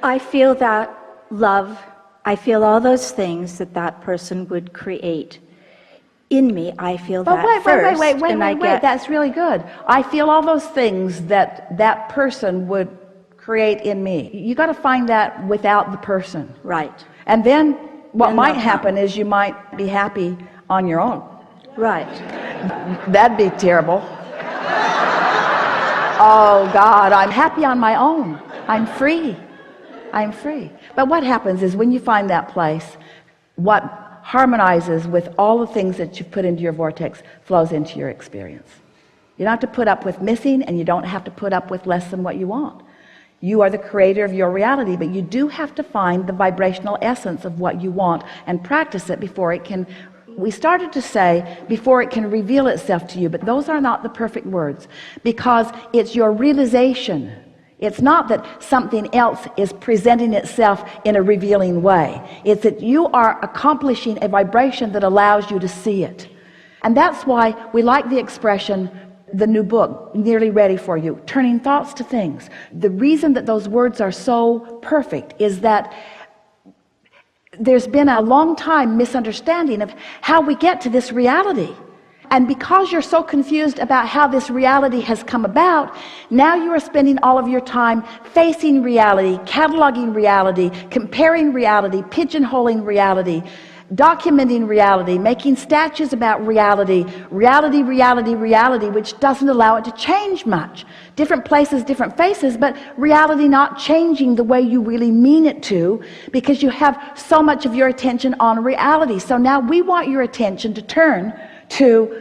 I feel that love, I feel all those things that that person would create. In me, I feel that first. Wait, that's really good. I feel all those things that that person would create in me. You got to find that without the person. Right. And then what might happen is you might be happy on your own. Right. That'd be terrible. Oh God, I'm happy on my own. I'm free. I'm free. But what happens is when you find that place, what harmonizes with all the things that you've put into your vortex flows into your experience. You don't have to put up with missing, and you don't have to put up with less than what you want. You are the creator of your reality, but you do have to find the vibrational essence of what you want and practice it before it can, we started to say, before it can reveal itself to you, but those are not the perfect words, because it's your realization. It's not that something else is presenting itself in a revealing way. It's that you are accomplishing a vibration that allows you to see it. And that's why we like the expression, the new book, nearly ready for you, turning thoughts to things. The reason that those words are so perfect is that there's been a long time misunderstanding of how we get to this reality. And because you're so confused about how this reality has come about, now you are spending all of your time facing reality, cataloging reality, comparing reality, pigeonholing reality, documenting reality, making statues about reality, which doesn't allow it to change much. Different places, different faces, but reality not changing the way you really mean it to, because you have so much of your attention on reality. So now we want your attention to turn to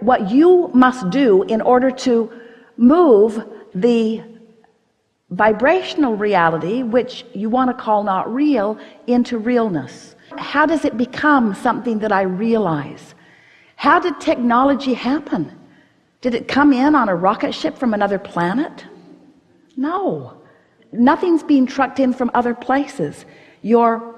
what you must do in order to move the vibrational reality, which you want to call not real, into realness. How does it become something that I realize? How did technology happen? Did it come in on a rocket ship from another planet? No. Nothing's being trucked in from other places. Your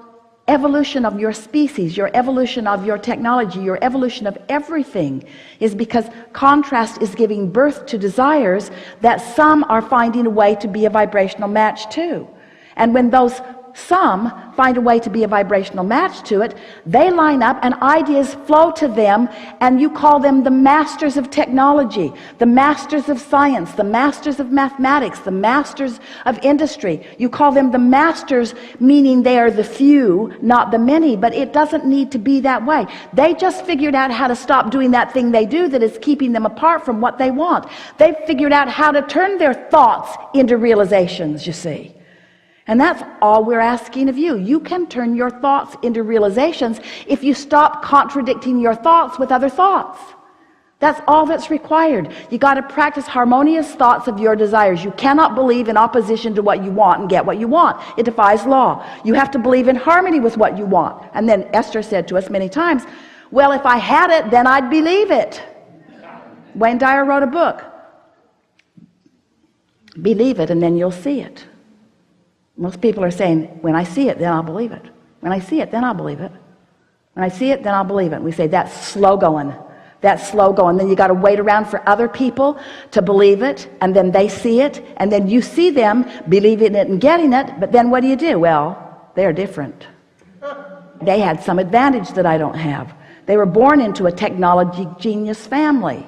evolution of your species, your evolution of your technology, your evolution of everything is because contrast is giving birth to desires that some are finding a way to be a vibrational match to. And when those some find a way to be a vibrational match to it, they line up and ideas flow to them, and you call them the masters of technology, the masters of science, the masters of mathematics, the masters of industry. You call them the masters, meaning they are the few, not the many, but it doesn't need to be that way. They just figured out how to stop doing that thing they do that is keeping them apart from what they want. They've figured out how to turn their thoughts into realizations, you see. And that's all we're asking of you. You can turn your thoughts into realizations if you stop contradicting your thoughts with other thoughts. That's all that's required. You got to practice harmonious thoughts of your desires. You cannot believe in opposition to what you want and get what you want. It defies law. You have to believe in harmony with what you want. And then Esther said to us many times, well, if I had it, then I'd believe it. Wayne Dyer wrote a book. Believe it and then you'll see it. Most people are saying, when I see it, then I'll believe it. When I see it, then I'll believe it. When I see it, then I'll believe it. And we say, that's slow going. That's slow going. Then you got to wait around for other people to believe it, and then they see it, and then you see them believing it and getting it, but then what do? Well, they're different. They had some advantage that I don't have. They were born into a technology genius family.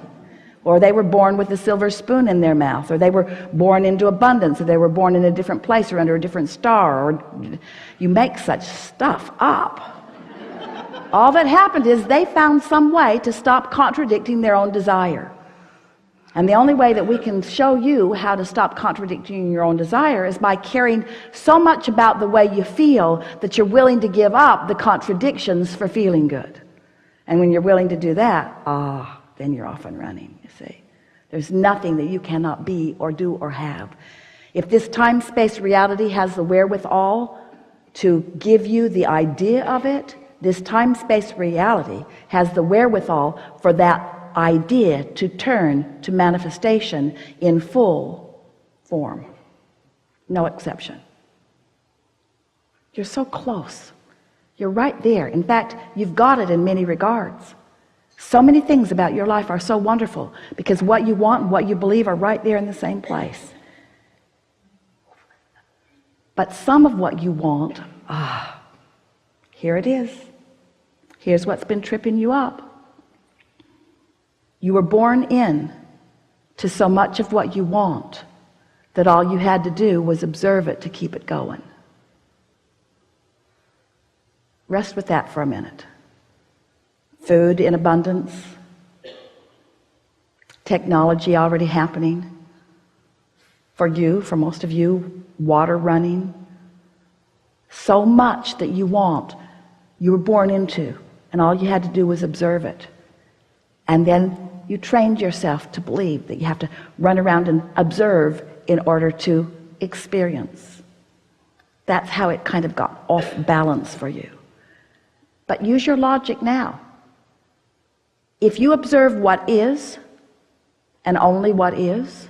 Or they were born with a silver spoon in their mouth, or they were born into abundance, or they were born in a different place or under a different star, or you make such stuff up. All that happened is they found some way to stop contradicting their own desire. And the only way that we can show you how to stop contradicting your own desire is by caring so much about the way you feel that you're willing to give up the contradictions for feeling good. And when you're willing to do that, then you're off and running, you see. There's nothing that you cannot be or do or have. If this time-space reality has the wherewithal to give you the idea of it, this time-space reality has the wherewithal for that idea to turn to manifestation in full form. No exception. You're so close. You're right there. In fact, you've got it in many regards. So many things about your life are so wonderful because what you want and what you believe are right there in the same place. But some of what you want, here it is. Here's what's been tripping you up. You were born in to so much of what you want that all you had to do was observe it to keep it going. Rest with that for a minute. Food in abundance, technology already happening for you, for most of you, water running, so much that you want, you were born into, and all you had to do was observe it. And then you trained yourself to believe that you have to run around and observe in order to experience. That's how it kind of got off balance for you. But use your logic now. If you observe what is, and only what is,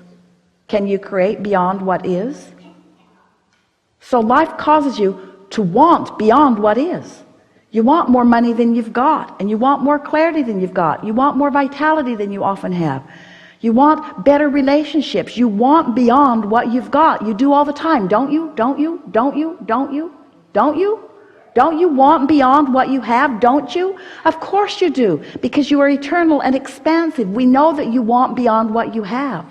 can you create beyond what is? So life causes you to want beyond what is. You want more money than you've got, and you want more clarity than you've got. You want more vitality than you often have. You want better relationships. You want beyond what you've got. You do all the time, don't you? Don't you? Don't you? Don't you? Don't you? Don't you want beyond what you have? Don't you? Of course you do, because you are eternal and expansive. We know that you want beyond what you have.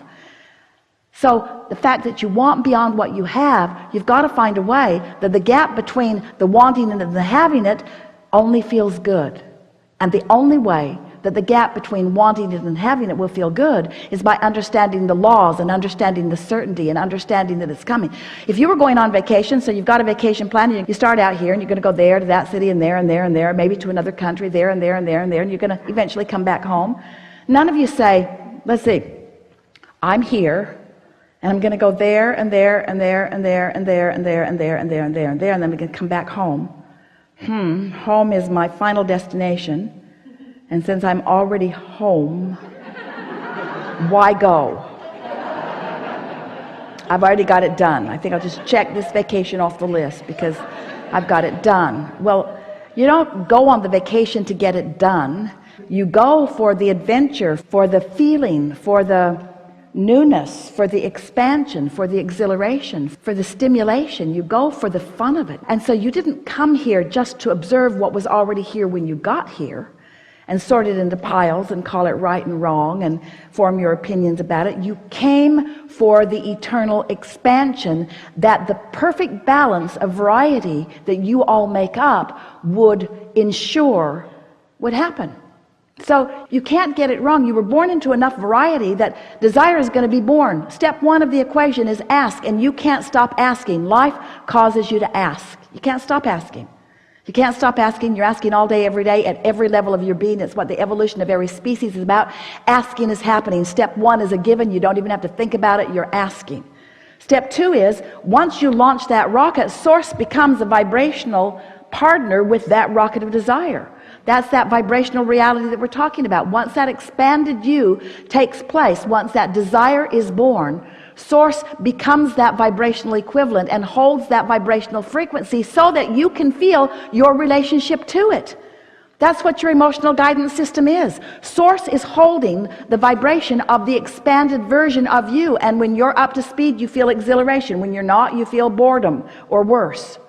So the fact that you want beyond what you have, you've got to find a way that the gap between the wanting and the having it only feels good. And the only way that the gap between wanting it and having it will feel good is by understanding the laws and understanding the certainty and understanding that it's coming. If you were going on vacation, so you've got a vacation plan, and you start out here and you're going to go there to that city and there and there and there, maybe to another country, there and there and there and there, and you're going to eventually come back home. None of you say, let's see, I'm here and I'm going to go there and there and there and there and there and there and there and there and there and there, and then I'm going to come back home. Home is my final destination. And since I'm already home, why go? I've already got it done. I think I'll just check this vacation off the list because I've got it done. Well, you don't go on the vacation to get it done. You go for the adventure, for the feeling, for the newness, for the expansion, for the exhilaration, for the stimulation. You go for the fun of it. And so you didn't come here just to observe what was already here when you got here and sort it into piles and call it right and wrong and form your opinions about it. You came for the eternal expansion that the perfect balance of variety that you all make up would ensure would happen. So you can't get it wrong. You were born into enough variety that desire is going to be born. Step one of the equation is ask, and you can't stop asking. Life causes you to ask. You can't stop asking. You can't stop asking. You're asking all day, every day, at every level of your being. It's what the evolution of every species is about. Asking is happening. Step one is a given. You don't even have to think about it. You're asking. Step two is, once you launch that rocket, source becomes a vibrational partner with that rocket of desire. That's that vibrational reality that we're talking about. Once that expanded you takes place, once that desire is born, source becomes that vibrational equivalent and holds that vibrational frequency so that you can feel your relationship to it. That's what your emotional guidance system is. Source is holding the vibration of the expanded version of you, and when you're up to speed, you feel exhilaration. When you're not, you feel boredom or worse.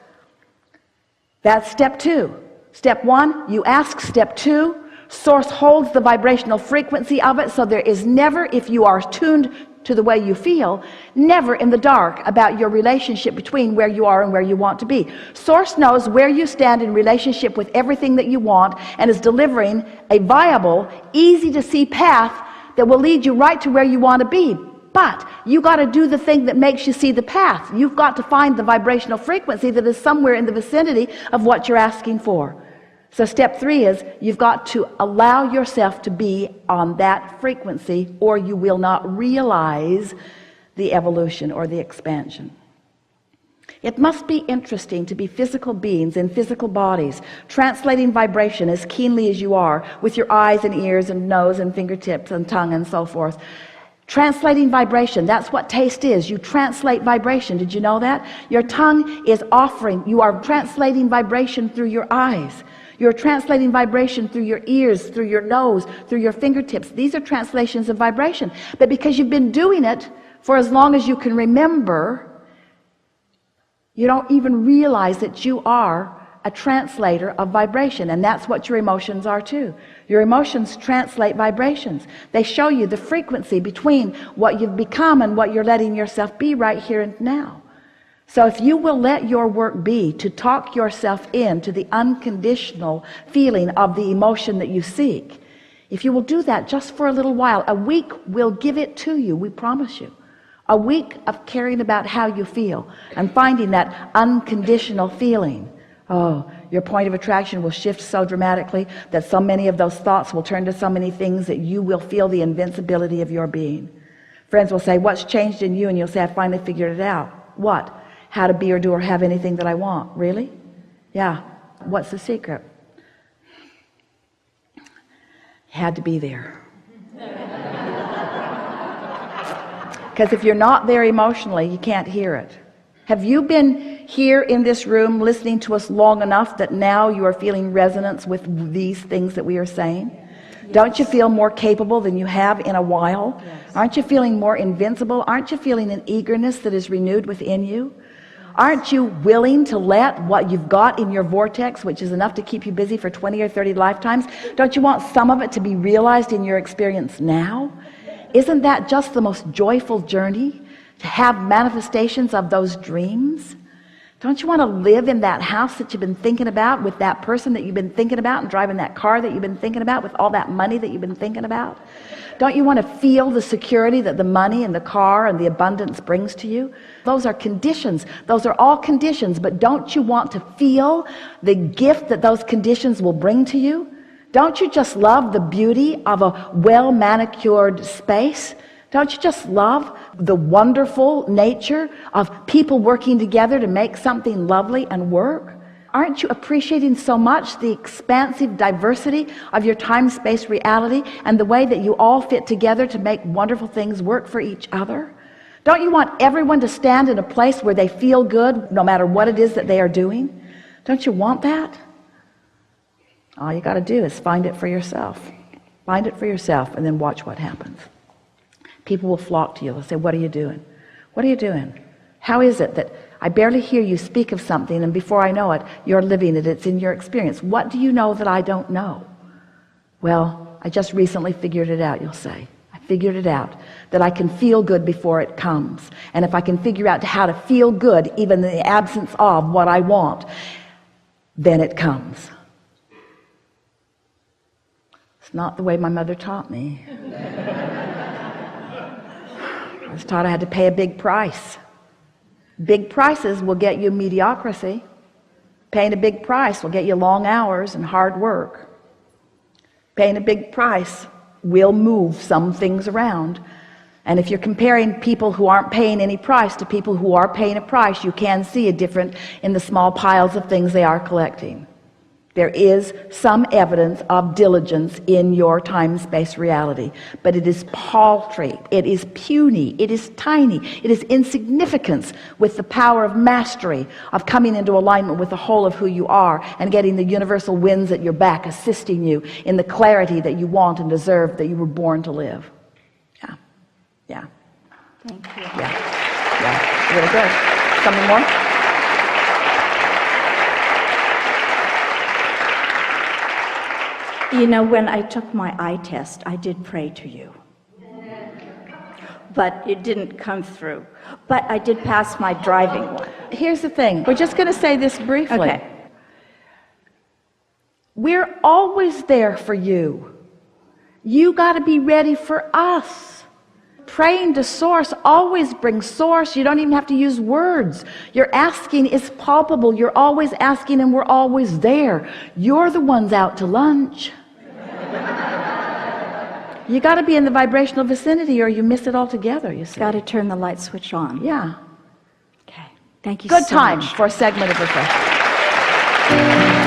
That's step two. Step one, you ask. Step two, source holds the vibrational frequency of it, so there is never, if you are tuned to the way you feel, never in the dark about your relationship between where you are and where you want to be. Source knows where you stand in relationship with everything that you want and is delivering a viable, easy to see path that will lead you right to where you want to be. But you got to do the thing that makes you see the path. You've got to find the vibrational frequency that is somewhere in the vicinity of what you're asking for. So step three is, you've got to allow yourself to be on that frequency, or you will not realize the evolution or the expansion. It must be interesting to be physical beings in physical bodies, translating vibration as keenly as you are, with your eyes and ears and nose and fingertips and tongue and so forth. Translating vibration, that's what taste is. You translate vibration. Did you know that? Your tongue is offering, you are translating vibration through your eyes. You're translating vibration through your ears, through your nose, through your fingertips. These are translations of vibration. But because you've been doing it for as long as you can remember, You don't even realize that you are a translator of vibration, and that's what your emotions are too. Your emotions translate vibrations. They show you the frequency between what you've become and what you're letting yourself be right here and now. So if you will let your work be to talk yourself into the unconditional feeling of the emotion that you seek, if you will do that just for a little while, a week will give it to you, we promise you. A week of caring about how you feel and finding that unconditional feeling. Oh, your point of attraction will shift so dramatically that so many of those thoughts will turn to so many things that you will feel the invincibility of your being. Friends will say, what's changed in you? And you'll say, I finally figured it out. What? How to be or do or have anything that I want. Really? Yeah. What's the secret? Had to be there. Because if you're not there emotionally, you can't hear it. Have you been here in this room listening to us long enough that now you are feeling resonance with these things that we are saying? Yes. Don't you feel more capable than you have in a while? Yes. Aren't you feeling more invincible? Aren't you feeling an eagerness that is renewed within you? Aren't you willing to let what you've got in your vortex, which is enough to keep you busy for 20 or 30 lifetimes, don't you want some of it to be realized in your experience now? Isn't that just the most joyful journey, to have manifestations of those dreams? Don't you want to live in that house that you've been thinking about, with that person that you've been thinking about, and driving that car that you've been thinking about, with all that money that you've been thinking about? Don't you want to feel the security that the money and the car and the abundance brings to you? Those are conditions. Those are all conditions. But don't you want to feel the gift that those conditions will bring to you? Don't you just love the beauty of a well-manicured space? Don't you just love the wonderful nature of people working together to make something lovely and work? Aren't you appreciating so much the expansive diversity of your time-space reality and the way that you all fit together to make wonderful things work for each other? Don't you want everyone to stand in a place where they feel good no matter what it is that they are doing? Don't you want that? All you got to do is find it for yourself. Find it for yourself and then watch what happens. People will flock to you. They'll say, what are you doing? What are you doing? How is it that I barely hear you speak of something, and before I know it, you're living it, it's in your experience? What do you know that I don't know? Well, I just recently figured it out, you'll say. I figured it out, that I can feel good before it comes. And if I can figure out how to feel good, even in the absence of what I want, then it comes. It's not the way my mother taught me. I was taught I had to pay a big price. Big prices will get you mediocrity. Paying a big price will get you long hours and hard work. Paying a big price will move some things around. And if you're comparing people who aren't paying any price to people who are paying a price, you can see a difference in the small piles of things they are collecting. There is some evidence of diligence in your time-space reality, but it is paltry, it is puny, it is tiny, it is insignificance with the power of mastery, of coming into alignment with the whole of who you are and getting the universal winds at your back, assisting you in the clarity that you want and deserve, that you were born to live. Yeah. Yeah. Thank you. Yeah. Yeah. Really good. Something more? You know, when I took my eye test, I did pray to you. But it didn't come through. But I did pass my driving one. Here's the thing. We're just going to say this briefly. Okay. We're always there for you. You got to be ready for us. Praying to source always brings source. You don't even have to use words. Your asking is palpable. You're always asking, and we're always there. You're the ones out to lunch. You got to be in the vibrational vicinity or you miss it altogether, you see. Got to turn the light switch on. Yeah. Okay. Thank you Good so time much. for a segment of refreshment.